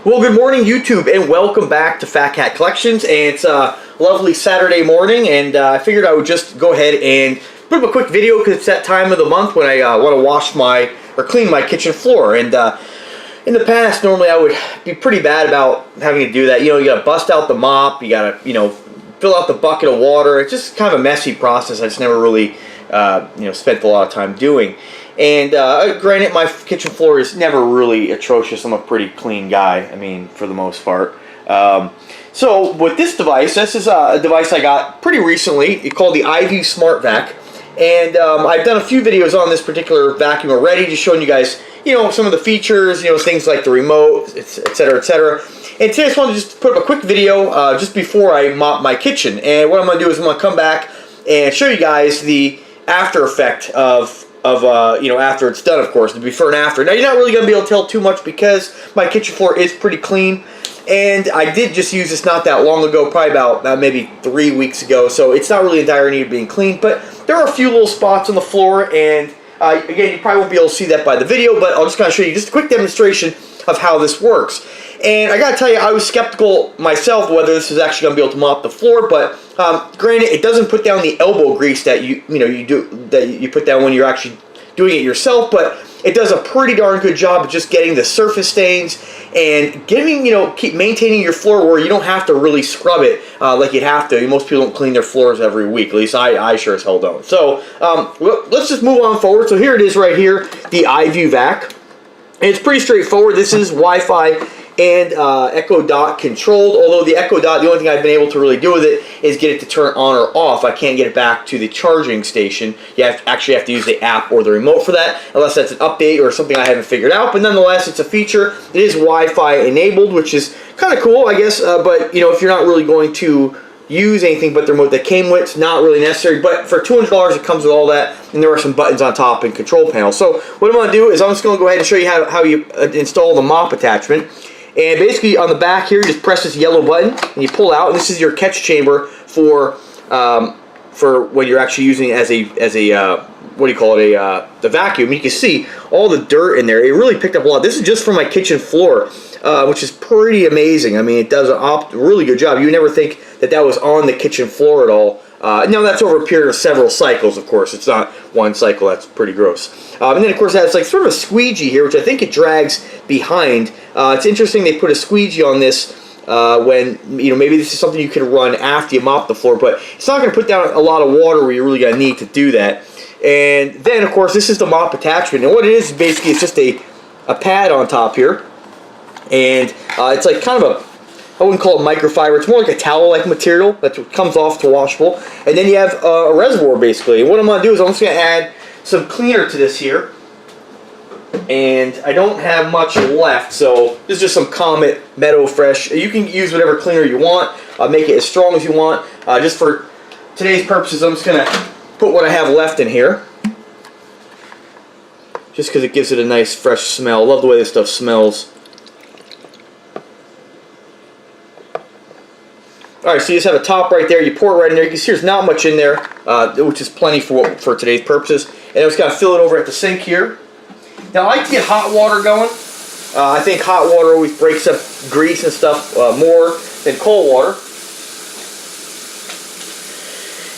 Well, good morning, YouTube, and welcome back to Fat Cat Collections. And it's a lovely Saturday morning, and I figured I would just go ahead and put up a quick video because it's that time of the month when I want to wash or clean my kitchen floor. And in the past, normally I would be pretty bad about having to do that. You know, you got to bust out the mop, you got to, fill out the bucket of water. It's just kind of a messy process. I just never really, spent a lot of time doing. And granted, my kitchen floor is never really atrocious. I'm a pretty clean guy, I mean, for the most part. So with this device, this is a device I got pretty recently. It's called the Iview Smart Vac. And I've done a few videos on this particular vacuum already, just showing you guys, some of the features, things like the remote, etc., etc. And today I just wanted to just put up a quick video just before I mop my kitchen. And what I'm going to do is I'm going to come back and show you guys the after effect of after it's done, of course, the before and after. Now, you're not really going to be able to tell too much because my kitchen floor is pretty clean, and I did just use this not that long ago, probably about maybe 3 weeks ago, so it's not really in dire need of being cleaned, but there are a few little spots on the floor, and again, you probably won't be able to see that by the video, but I'll just kind of show you just a quick demonstration of how this works. And I gotta tell you, I was skeptical myself whether this is actually gonna be able to mop the floor, but granted, it doesn't put down the elbow grease that you put down when you're actually doing it yourself, but it does a pretty darn good job of just getting the surface stains and keep maintaining your floor where you don't have to really scrub it like you'd have to. Most people don't clean their floors every week, at least I sure as hell don't. So let's just move on forward. So here it is right here, the Iview Vac. And it's pretty straightforward. This is Wi-Fi and Echo Dot controlled, although the Echo Dot, the only thing I've been able to really do with it is get it to turn on or off. I can't get it back to the charging station. You actually have to use the app or the remote for that, unless that's an update or something I haven't figured out. But nonetheless, it's a feature. It is Wi-Fi enabled, which is kind of cool, I guess. But if you're not really going to use anything but the remote that came with, it's not really necessary. But for $200, it comes with all that, and there are some buttons on top and control panel. So what I'm going to do is I'm just going to go ahead and show you how you install the Mop Attachment. And basically on the back here, you just press this yellow button and you pull out, and this is your catch chamber for when you're actually using it as a the vacuum. You can see all the dirt in there. It really picked up a lot. This is just from my kitchen floor, which is pretty amazing. I mean, it does a really good job. You would never think that was on the kitchen floor at all. Now that's over a period of several cycles, of course. It's not one cycle. That's pretty gross. And then, of course, it has like sort of a squeegee here, which I think it drags behind. It's interesting they put a squeegee on this when, maybe this is something you can run after you mop the floor, but it's not going to put down a lot of water where you're really going to need to do that. And then, of course, this is the Mop Attachment. And what it is basically, it's just a pad on top here. And it's like kind of I wouldn't call it microfiber. It's more like a towel-like material that comes off to washable. And then you have a reservoir, basically. And what I'm going to do is I'm just going to add some cleaner to this here. And I don't have much left, so this is just some Comet Meadow Fresh. You can use whatever cleaner you want. Make it as strong as you want. Just for today's purposes, I'm just going to put what I have left in here. Just because it gives it a nice fresh smell. I love the way this stuff smells. Alright, so you just have a top right there, you pour it right in there. You can see there's not much in there, which is plenty for today's purposes. And I'm just going to fill it over at the sink here. Now, I like to get hot water going. I think hot water always breaks up grease and stuff more than cold water.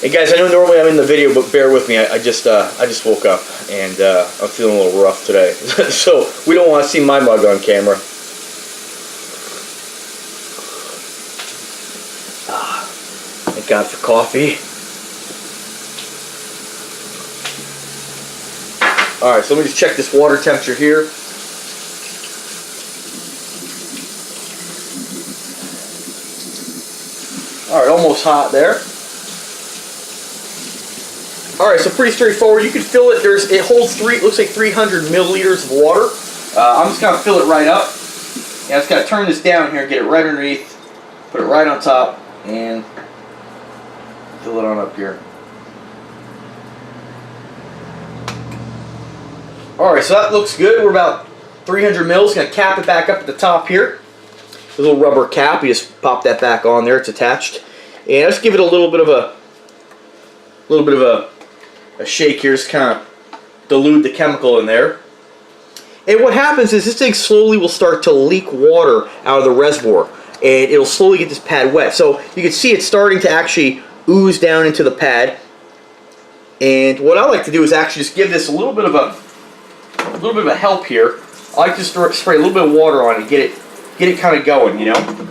And guys, I know normally I'm in the video, but bear with me. I just woke up, and I'm feeling a little rough today. So we don't want to see my mug on camera. Thank God for coffee. Alright, so let me just check this water temperature here. Alright, almost hot there. Alright, so pretty straightforward. You can fill it. It holds looks like 300 milliliters of water. I'm just going to fill it right up. And I just got to turn this down here and get it right underneath. Put it right on top and fill it on up here. Alright, so that looks good. We're about 300 mils. Going to cap it back up at the top here. A little rubber cap. You just pop that back on there. It's attached. And let's give it a little bit of a shake here. Just kind of dilute the chemical in there. And what happens is this thing slowly will start to leak water out of the reservoir, and it'll slowly get this pad wet. So you can see it's starting to actually ooze down into the pad. And what I like to do is actually just give this a little bit of a help here. I like to spray a little bit of water on it, get it kind of going, you know.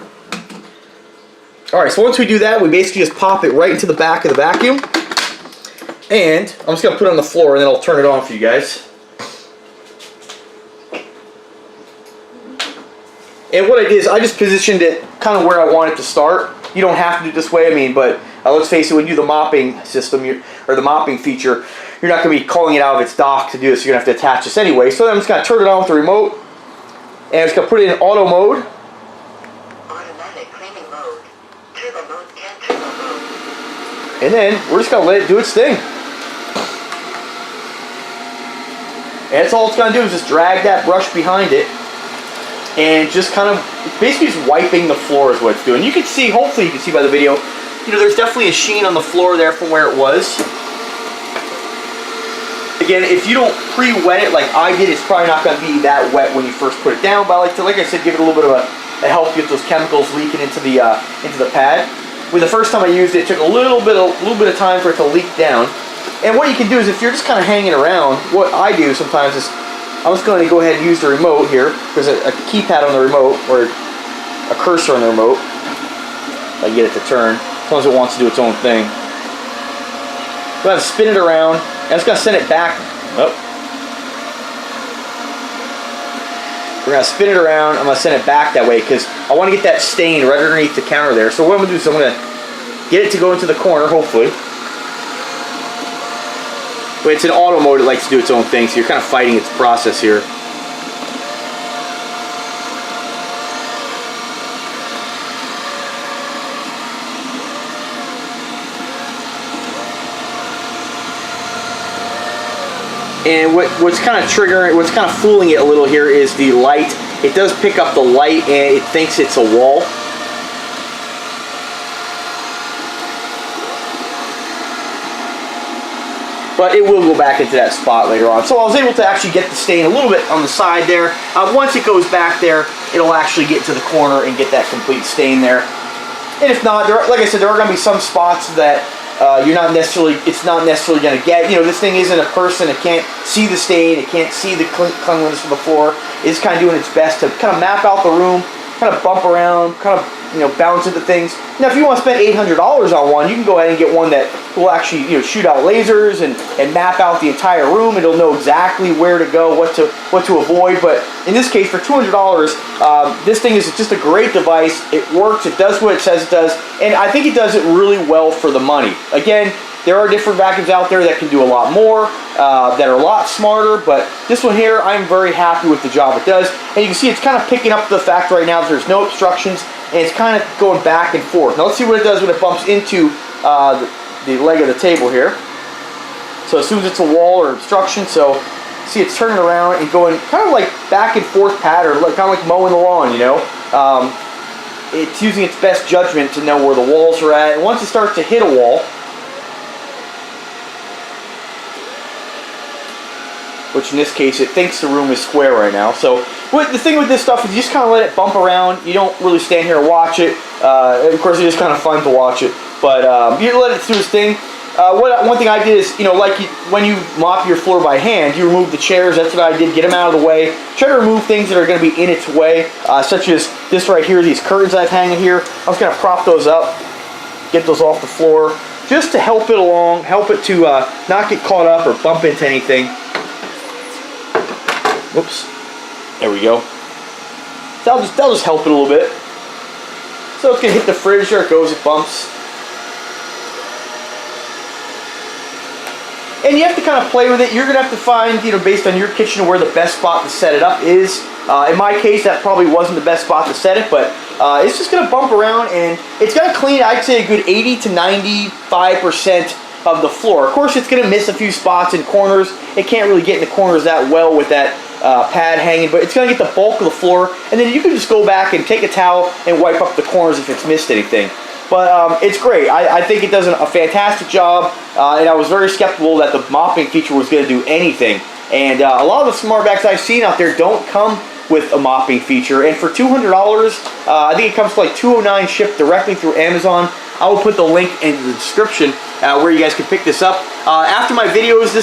All right, so once we do that, we basically just pop it right into the back of the vacuum. And I'm just gonna put it on the floor, and then I'll turn it on for you guys. And what I did is I just positioned it kind of where I want it to start. You don't have to do it this way, I mean, but let's face it, when you do the mopping system, or the mopping feature, you're not going to be calling it out of its dock to do this. You're going to have to attach this anyway. So then I'm just going to turn it on with the remote, and I'm just going to put it in auto mode. Automatic cleaning mode. Turbo mode and turbo mode. And then we're just going to let it do its thing. And that's all it's going to do is just drag that brush behind it. And just kind of, basically just wiping the floor is what it's doing. You can see, hopefully you can see by the video, you know, there's definitely a sheen on the floor there from where it was. Again, if you don't pre-wet it like I did, it's probably not going to be that wet when you first put it down. But I like to, like I said, give it a little bit of a help get those chemicals leaking into the pad. When the first time I used it, it took a little bit of time for it to leak down. And what you can do is, if you're just kind of hanging around, what I do sometimes is, I'm just going to go ahead and use the remote here. There's a keypad on the remote, or a cursor on the remote. If I get it to turn. Sometimes it wants to do its own thing. I'm going to spin it around, and it's going to send it back. Oh. We're going to spin it around. I'm going to send it back that way because I want to get that stain right underneath the counter there. So what I'm going to do is I'm going to get it to go into the corner, hopefully. But it's in auto mode, it likes to do its own thing, so you're kind of fighting its process here. And what's kind of triggering, what's kind of fooling it a little here is the light. It does pick up the light and it thinks it's a wall. But it will go back into that spot later on. So I was able to actually get the stain a little bit on the side there. Once it goes back there, it'll actually get to the corner and get that complete stain there. And if not, like I said, there are going to be some spots that it's not necessarily going to get. You know, this thing isn't a person. It can't see the stain. It can't see the cleanliness of the floor. It's kind of doing its best to kind of map out the room, kind of bump around, kind of, you know, bounce into things. Now, if you want to spend $800 on one, you can go ahead and get one that will actually, you know, shoot out lasers and map out the entire room. It'll know exactly where to go, what to avoid. But in this case, for $200, this thing is just a great device. It works. It does what it says it does, and I think it does it really well for the money. Again, there are different vacuums out there that can do a lot more, that are a lot smarter, but this one here, I'm very happy with the job it does. And you can see it's kind of picking up the fact right now that there's no obstructions, and it's kind of going back and forth. Now let's see what it does when it bumps into the leg of the table here. So as soon as it's a wall or obstruction, so see it's turning around and going kind of like back and forth pattern, like kind of like mowing the lawn, you know. It's using its best judgment to know where the walls are at, and once it starts to hit a wall, which in this case it thinks the room is square right now. So the thing with this stuff is you just kind of let it bump around. You don't really stand here and watch it. Of course, it is kind of fun to watch it, but you let it do its thing. One thing I did is, you know, like when you mop your floor by hand, you remove the chairs. That's what I did, get them out of the way. Try to remove things that are going to be in its way, such as this right here, these curtains I've hanging here. I'm just going to prop those up, get those off the floor, just to help it along, help it to not get caught up or bump into anything. Whoops. There we go. That'll just help it a little bit. So it's going to hit the fridge, there it goes, it bumps. And you have to kind of play with it. You're going to have to find, you know, based on your kitchen, where the best spot to set it up is. In my case, that probably wasn't the best spot to set it, but it's just going to bump around, and it's going to clean, I'd say, a good 80 to 95% of the floor. Of course, it's going to miss a few spots and corners. It can't really get in the corners that well with that pad hanging, but it's going to get the bulk of the floor, and then you can just go back and take a towel and wipe up the corners if it's missed anything. But it's great. I think it does a fantastic job, and I was very skeptical that the mopping feature was going to do anything And a lot of the smart vacs I've seen out there don't come with a mopping feature. And for $200, I think it comes to like $209 shipped directly through Amazon. I will put the link in the description where you guys can pick this up. After my videos,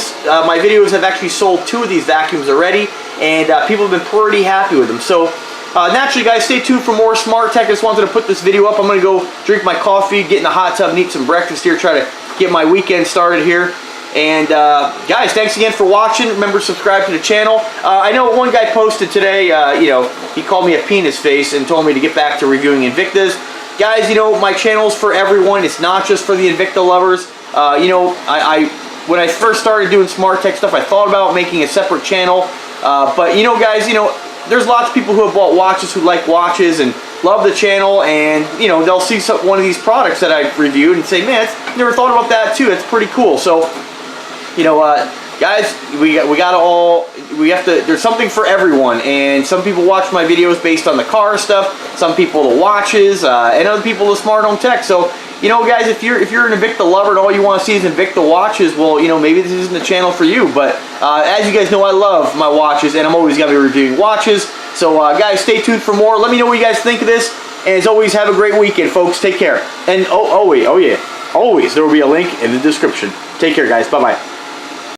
my videos have actually sold 2 of these vacuums already, and people have been pretty happy with them. So naturally, guys, stay tuned for more smart tech. I just wanted to put this video up. I'm going to go drink my coffee, get in the hot tub, and eat some breakfast here, try to get my weekend started here. And guys, thanks again for watching. Remember to subscribe to the channel. I know one guy posted today, you know, he called me a penis face and told me to get back to reviewing Invictas. Guys, you know, my channel's for everyone. It's not just for the Invicta lovers. You know, when I first started doing smart tech stuff, I thought about making a separate channel. But, you know, guys, you know, there's lots of people who have bought watches, who like watches and love the channel, and, you know, they'll see one of these products that I've reviewed and say, man, I never thought about that too. It's pretty cool. So, you know, guys, there's something for everyone, and some people watch my videos based on the car stuff, some people the watches, and other people the smart home tech. So, you know, guys, if you're an Invicta lover and all you want to see is Invicta watches, well, you know, maybe this isn't the channel for you. But as you guys know, I love my watches, and I'm always going to be reviewing watches. So, guys, stay tuned for more. Let me know what you guys think of this. And as always, have a great weekend, folks. Take care. And, oh yeah, always, there will be a link in the description. Take care, guys. Bye-bye.